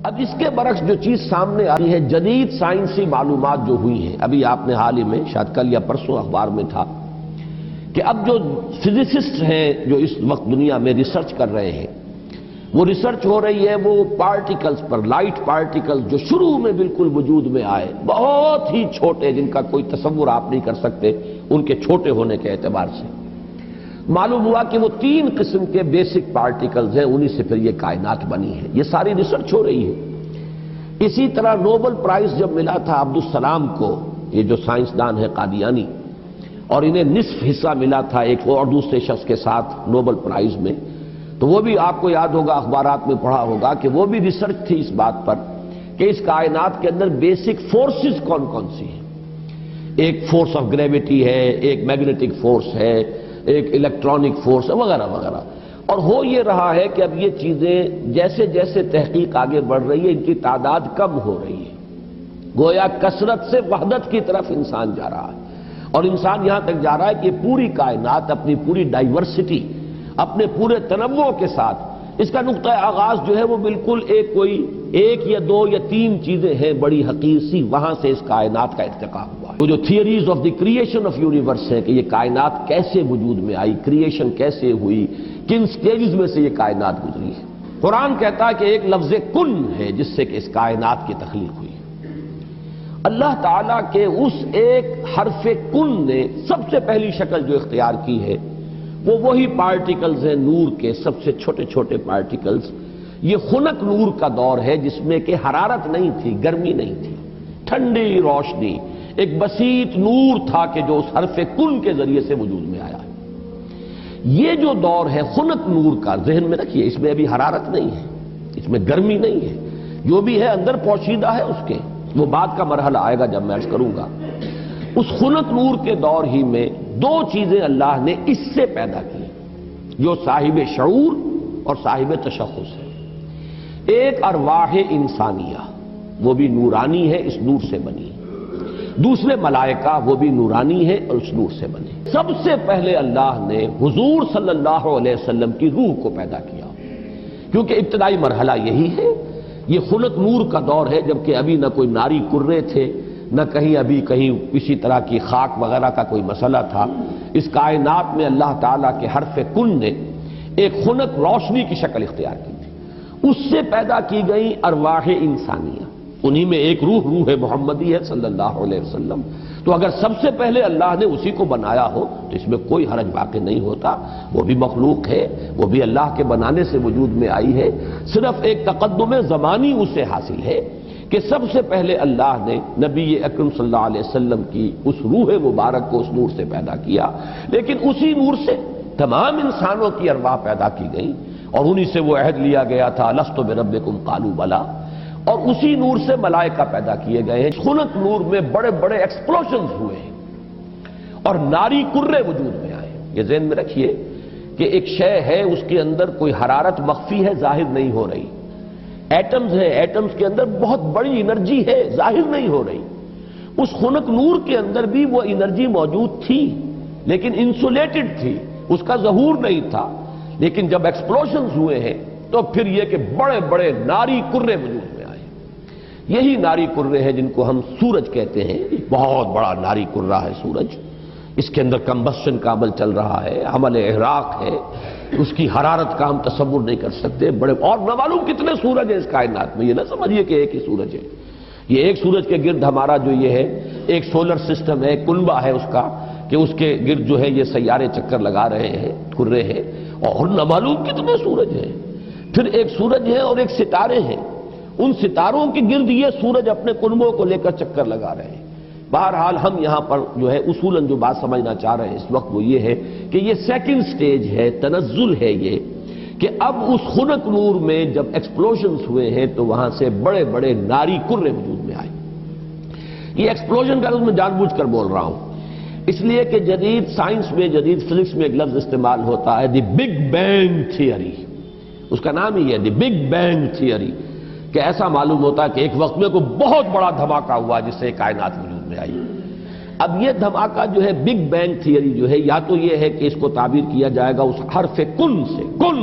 اب اس کے برعکس جو چیز سامنے آئی ہے، جدید سائنسی معلومات جو ہوئی ہیں، ابھی آپ نے حال ہی میں شاید کل یا پرسوں اخبار میں تھا کہ اب جو فزسسٹ ہیں جو اس وقت دنیا میں ریسرچ کر رہے ہیں، وہ ریسرچ ہو رہی ہے وہ پارٹیکلز پر، لائٹ پارٹیکلز جو شروع میں بالکل وجود میں آئے، بہت ہی چھوٹے، جن کا کوئی تصور آپ نہیں کر سکتے ان کے چھوٹے ہونے کے اعتبار سے۔ معلوم ہوا کہ وہ 3 قسم کے بیسک پارٹیکلز ہیں، انہی سے پھر یہ کائنات بنی ہے۔ یہ ساری ریسرچ ہو رہی ہے۔ اسی طرح نوبل پرائز جب ملا تھا عبدالسلام کو، یہ جو سائنسدان ہے قادیانی، اور انہیں نصف حصہ ملا تھا ایک اور دوسرے شخص کے ساتھ نوبل پرائز میں، تو وہ بھی آپ کو یاد ہوگا، اخبارات میں پڑھا ہوگا کہ وہ بھی ریسرچ تھی اس بات پر کہ اس کائنات کے اندر بیسک فورسز کون کون سی ہیں۔ ایک فورس آف گریویٹی ہے، ایک میگنیٹک فورس ہے، ایک الیکٹرانک فورس ہے، وغیرہ وغیرہ۔ اور ہو یہ رہا ہے کہ اب یہ چیزیں جیسے جیسے تحقیق آگے بڑھ رہی ہے، ان کی تعداد کم ہو رہی ہے، گویا کثرت سے وحدت کی طرف انسان جا رہا ہے، اور انسان یہاں تک جا رہا ہے کہ پوری کائنات اپنی پوری ڈائیورسٹی، اپنے پورے تنوع کے ساتھ، اس کا نقطہ آغاز جو ہے وہ بالکل ایک یا 2 یا 3 چیزیں ہیں بڑی حقیر سی، وہاں سے اس کائنات کا ارتقاء ہوا۔ وہ جو theories of the creation of universe ہے کہ یہ کائنات کیسے وجود میں آئی، کریشن کیسے ہوئی، کن سٹیجز میں سے یہ کائنات گزری ہے۔ قرآن کہتا ہے کہ ایک لفظ کن ہے جس سے کہ اس کائنات کی تخلیق ہوئی۔ اللہ تعالیٰ کے اس ایک حرف کن نے سب سے پہلی شکل جو اختیار کی ہے وہ وہی پارٹیکلز ہیں نور کے، سب سے چھوٹے چھوٹے پارٹیکلز۔ یہ خنک نور کا دور ہے جس میں کہ حرارت نہیں تھی، گرمی نہیں تھی، ٹھنڈی روشنی، ایک بسیط نور تھا کہ جو اس حرف کن کے ذریعے سے وجود میں آیا۔ یہ جو دور ہے خنک نور کا، ذہن میں رکھیے، اس میں ابھی حرارت نہیں ہے، اس میں گرمی نہیں ہے، جو بھی ہے اندر پوشیدہ ہے اس کے، وہ بعد کا مرحلہ آئے گا جب میں عرض کروں گا۔ اس خنک نور کے دور ہی میں 2 چیزیں اللہ نے اس سے پیدا کی جو صاحب شعور اور صاحب تشخص ہے۔ ایک ارواح انسانیہ، وہ بھی نورانی ہے، اس نور سے بنی۔ دوسرے ملائکہ، وہ بھی نورانی ہے اور اس نور سے بنے۔ سب سے پہلے اللہ نے حضور صلی اللہ علیہ وسلم کی روح کو پیدا کیا، کیونکہ ابتدائی مرحلہ یہی ہے۔ یہ خنک نور کا دور ہے، جبکہ ابھی نہ کوئی ناری کرے تھے، نہ کہیں کسی طرح کی خاک وغیرہ کا کوئی مسئلہ تھا۔ اس کائنات میں اللہ تعالیٰ کے حرف کن نے ایک خنک روشنی کی شکل اختیار کی تھی، اس سے پیدا کی گئی ارواح انسانیہ، انہی میں ایک روح محمدی ہے صلی اللہ علیہ وسلم۔ تو اگر سب سے پہلے اللہ نے اسی کو بنایا ہو تو اس میں کوئی حرج واقع نہیں ہوتا، وہ بھی مخلوق ہے، وہ بھی اللہ کے بنانے سے وجود میں آئی ہے، صرف ایک تقدم زمانی اسے حاصل ہے کہ سب سے پہلے اللہ نے نبی اکرم صلی اللہ علیہ وسلم کی اس روح مبارک کو اس نور سے پیدا کیا، لیکن اسی نور سے تمام انسانوں کی ارواح پیدا کی گئی، اور انہی سے وہ عہد لیا گیا تھا لست بربکم قالوا بلی، اور اسی نور سے ملائکہ پیدا کیے گئے ہیں۔ خنک نور میں بڑے بڑے ایکسپلوژنز ہوئے ہیں اور ناری کرے وجود میں آئے۔ یہ ذہن میں رکھیے کہ ایک شے ہے، اس کے اندر کوئی حرارت مخفی ہے، ظاہر نہیں ہو رہی۔ ایٹمز ہیں، ایٹمز کے اندر بہت بڑی انرجی ہے، ظاہر نہیں ہو رہی۔ اس خنک نور کے اندر بھی وہ انرجی موجود تھی، لیکن انسولیٹڈ تھی، اس کا ظہور نہیں تھا۔ لیکن جب ایکسپلوژنز ہوئے ہیں تو پھر یہ کہ بڑے بڑے ناری کرے وجود میں آئے۔ یہی ناری کرے ہیں جن کو ہم سورج کہتے ہیں، بہت بڑا ناری کرہ ہے سورج، اس کے اندر کمبسشن کا عمل چل رہا ہے، عمل احراق ہے، اس کی حرارت کا ہم تصور نہیں کر سکتے۔ بڑے اور نہ معلوم کتنے سورج ہیں اس کائنات میں، یہ نہ سمجھیے کہ ایک ہی سورج ہے۔ یہ ایک سورج کے گرد ہمارا جو یہ ہے ایک سولر سسٹم ہے، کنبہ ہے اس کا، کہ اس کے گرد جو ہے یہ سیارے چکر لگا رہے ہیں، کرے ہیں، اور نہ معلوم کتنے سورج ہیں۔ پھر ایک سورج ہے اور ایک ستارے ہیں، ان ستاروں کے گرد یہ سورج اپنے کنبوں کو لے کر چکر لگا رہے ہیں۔ بہرحال ہم یہاں پر جو ہے اصولاً جو بات سمجھنا چاہ رہے ہیں اس وقت وہ یہ ہے کہ یہ سیکنڈ سٹیج ہے، تنزل ہے یہ، کہ اب اس خنک نور میں جب ایکسپلوژنز ہوئے ہیں تو وہاں سے بڑے بڑے ناری کرے وجود میں آئے۔ یہ ایکسپلوژن کا لفظ میں جان بوجھ کر بول رہا ہوں، اس لیے کہ جدید سائنس میں، جدید فزکس میں ایک لفظ استعمال ہوتا ہے دی بگ بینگ تھیوری، اس کا نام ہی ہے دی بگ بینگ تھیوری، کہ ایسا معلوم ہوتا ہے کہ ایک وقت میں کوئی بہت بڑا دھماکہ ہوا جس سے کائنات وجود میں آئی۔ اب یہ دھماکہ جو ہے بگ بینگ تھیوری جو ہے، یا تو یہ ہے کہ اس کو تعبیر کیا جائے گا اس حرف کن سے، کن،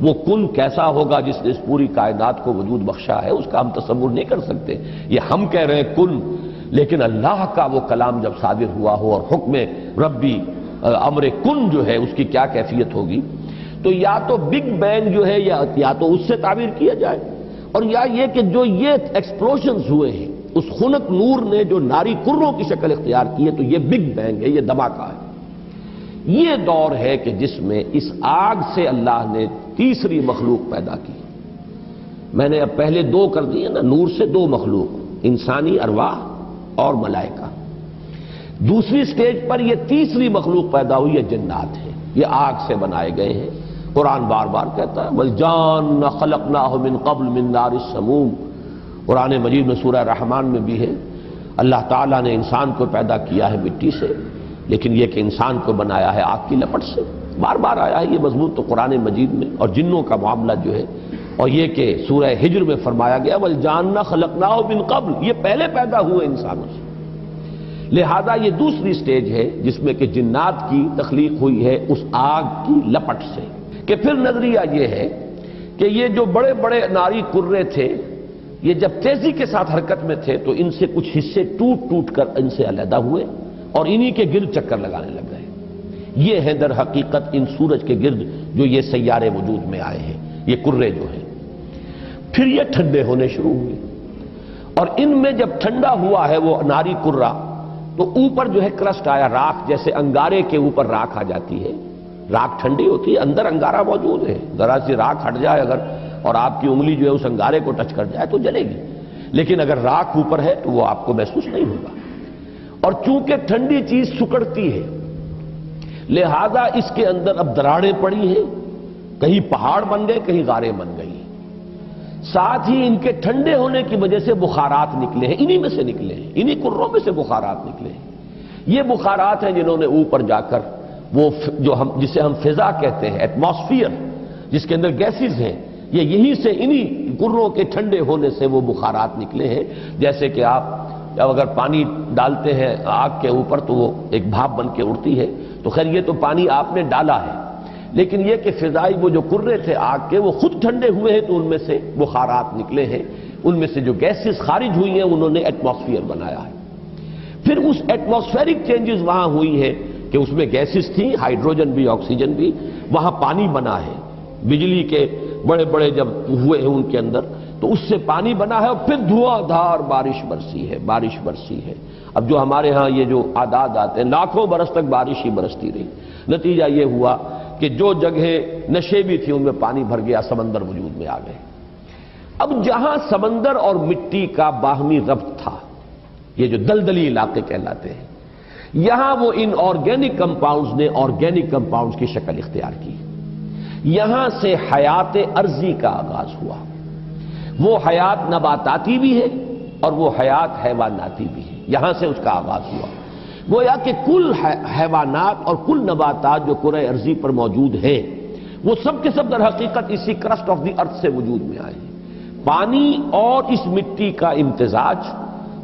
وہ کن کیسا ہوگا جس نے اس پوری کائنات کو وجود بخشا ہے، اس کا ہم تصور نہیں کر سکتے۔ یہ ہم کہہ رہے ہیں کن، لیکن اللہ کا وہ کلام جب صادر ہوا ہو اور حکم ربی امر کن جو ہے اس کی کیا کیفیت ہوگی، تو یا تو بگ بینگ جو ہے یا تو اس سے تعبیر کیا جائے، اور یا یہ کہ جو یہ ایکسپلوژنز ہوئے ہیں اس خنک نور نے جو ناری کروں کی شکل اختیار کی ہے، تو یہ بگ بینگ ہے، یہ دھماکہ ہے۔ یہ دور ہے کہ جس میں اس آگ سے اللہ نے تیسری مخلوق پیدا کی۔ میں نے اب پہلے دو کر دیے نا، نور سے دو مخلوق، انسانی ارواح اور ملائکہ۔ دوسری سٹیج پر یہ تیسری مخلوق پیدا ہوئی ہے، جنات ہے، یہ آگ سے بنائے گئے ہیں۔ قرآن بار بار کہتا ہے وَالْجَانَّ خَلَقْنَاهُ مِن قَبْلُ مِن نَارِ السَّمُومِ۔ قرآن مجید میں سورہ رحمان میں بھی ہے، اللہ تعالیٰ نے انسان کو پیدا کیا ہے مٹی سے، لیکن یہ کہ انسان کو بنایا ہے آگ کی لپٹ سے۔ بار بار آیا ہے یہ مضمون تو قرآن مجید میں، اور جنوں کا معاملہ جو ہے، اور یہ کہ سورہ ہجر میں فرمایا گیا وَالْجَانَّ خَلَقْنَاهُ مِن قَبْلُ، یہ پہلے پیدا ہوئے انسانوں سے۔ لہذا یہ دوسری سٹیج ہے جس میں کہ جنات کی تخلیق ہوئی ہے اس آگ کی لپٹ سے۔ کہ پھر نظریہ یہ ہے کہ یہ جو بڑے بڑے ناری کرے تھے، یہ جب تیزی کے ساتھ حرکت میں تھے تو ان سے کچھ حصے ٹوٹ ٹوٹ کر ان سے علیحدہ ہوئے اور انہی کے گرد چکر لگانے لگ گئے۔ یہ ہے در حقیقت ان سورج کے گرد جو یہ سیارے وجود میں آئے ہیں، یہ کرے جو ہیں۔ پھر یہ ٹھنڈے ہونے شروع ہوئے، اور ان میں جب ٹھنڈا ہوا ہے وہ ناری کرہ، تو اوپر جو ہے کرسٹ آیا، راکھ، جیسے انگارے کے اوپر راکھ آ جاتی ہے، راکھ ٹھنڈی ہوتی ہے، اندر انگارہ موجود ہے، ذرا سی راکھ ہٹ جائے اگر اور آپ کی انگلی جو ہے اس انگارے کو ٹچ کر جائے تو جلے گی، لیکن اگر راکھ اوپر ہے تو وہ آپ کو محسوس نہیں ہوگا۔ اور چونکہ ٹھنڈی چیز سکڑتی ہے، لہذا اس کے اندر اب دراڑیں پڑی ہیں، کہیں پہاڑ بن گئے، کہیں غاریں بن گئی، ساتھ ہی ان کے ٹھنڈے ہونے کی وجہ سے بخارات نکلے ہیں، انہی میں سے نکلے ہیں، انہی کروں میں سے بخارات نکلے ہیں۔ یہ بخارات ہیں جنہوں نے اوپر جا کر وہ جو جسے ہم فضا کہتے ہیں، ایٹماسفیئر، جس کے اندر گیسز ہیں، یہ یہیں سے انہی کروں کے ٹھنڈے ہونے سے وہ بخارات نکلے ہیں۔ جیسے کہ آپ جب اگر پانی ڈالتے ہیں آگ کے اوپر تو وہ ایک بھاپ بن کے اڑتی ہے، تو خیر یہ تو پانی آپ نے ڈالا ہے، لیکن یہ کہ فضائی وہ جو کرے تھے آگ کے وہ خود ٹھنڈے ہوئے ہیں تو ان میں سے بخارات نکلے ہیں، ان میں سے جو گیسز خارج ہوئی ہیں انہوں نے ایٹماسفیئر بنایا ہے۔ پھر اس ایٹماسفیرک چینجز وہاں ہوئی ہے کہ اس میں گیسز تھیں، ہائیڈروجن بھی، آکسیجن بھی، وہاں پانی بنا ہے، بجلی کے بڑے بڑے جب ہوئے ہیں ان کے اندر تو اس سے پانی بنا ہے، اور پھر دھواں دھار بارش برسی ہے، بارش برسی ہے۔ اب جو ہمارے ہاں یہ جو اعداد آتے ہیں، لاکھوں برس تک بارش ہی برستی رہی، نتیجہ یہ ہوا کہ جو جگہیں نشیبی تھی ان میں پانی بھر گیا، سمندر وجود میں آ گئے۔ اب جہاں سمندر اور مٹی کا باہمی ربط تھا، یہ جو دلدلی علاقے کہلاتے ہیں، یہاں وہ ان آرگینک کمپاؤنڈز نے آرگینک کمپاؤنڈز کی شکل اختیار کی، یہاں سے حیات ارضی کا آغاز ہوا۔ وہ حیات نباتاتی بھی ہے اور وہ حیات حیواناتی بھی ہے، یہاں سے اس کا آغاز ہوا۔ گویا کہ کل حیوانات اور کل نباتات جو کرۂ ارضی پر موجود ہیں وہ سب کے سب در حقیقت اسی کرسٹ آف دی ارتھ سے وجود میں آئے ہیں۔ پانی اور اس مٹی کا امتزاج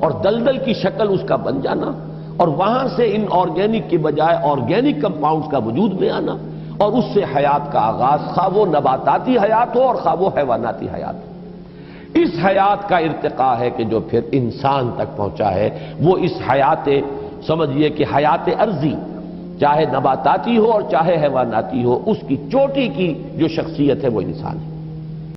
اور دلدل کی شکل اس کا بن جانا، اور وہاں سے ان آرگینک کی بجائے آرگینک کمپاؤنڈز کا وجود میں آنا، اور اس سے حیات کا آغاز، خواہ وہ نباتاتی حیات ہو اور خواہ وہ حیواناتی حیات ہو۔ اس حیات کا ارتقاء ہے کہ جو پھر انسان تک پہنچا ہے، وہ اس حیات، سمجھیے کہ حیات ارضی، چاہے نباتاتی ہو اور چاہے حیواناتی ہو، اس کی چوٹی کی جو شخصیت ہے وہ انسان ہے۔